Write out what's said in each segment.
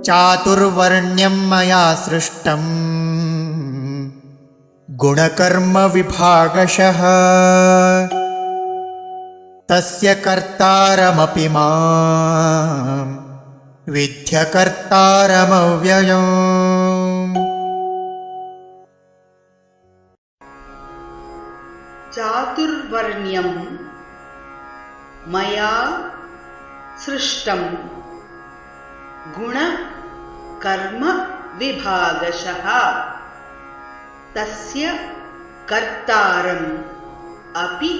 चातुर्वर्ण्यं मया सृष्टं गुणकर्मविभागशः तस्य कर्तारमपि मां विद्यकर्तारमव्ययम्। चातुर्वर्ण्यं मया सृष्टं गुणकर्मविभागशः तस्य कर्तारम् अपि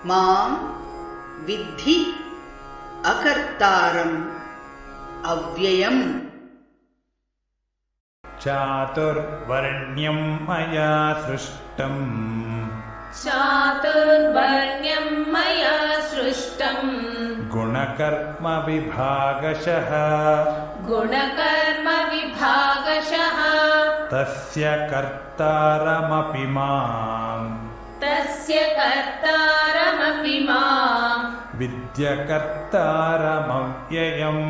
मां विद्धि अकर्तारम् अव्ययम्। चातुर्वर्ण्यं मया सृष्टं चातुर्वर्ण्यं मया सृष्टं गुणकर्मविभागशः गुणकर्मविभागशः तस्य कर्तारमपि मां विद्यकर्तारमव्ययम्।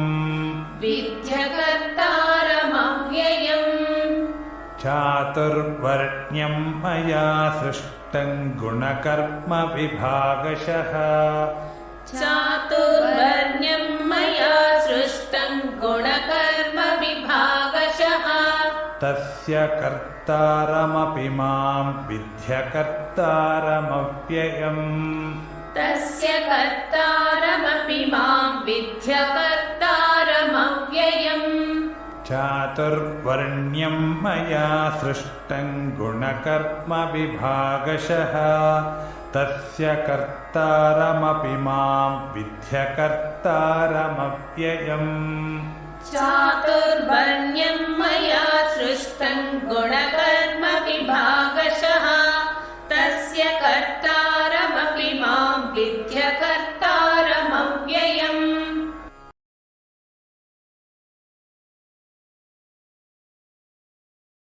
चातुर्वर्ण्यं मया सृष्टं गुणकर्मविभागशः चातुर्वर्ण्यं मया सृष्टं गुणकर्मविभागशः तस्य कर्तारमपि मां विद्यकर्तारमव्ययम्। तस्य कर्तारमपि मां विद्यकर्तारमव्ययम्। चातुर्वर्ण्यं मया सृष्टं गुणकर्मविभागशः तस्य कर्तारमपि मां विद्यकर्तारमव्ययम्। चातुर्वर्ण्यं मया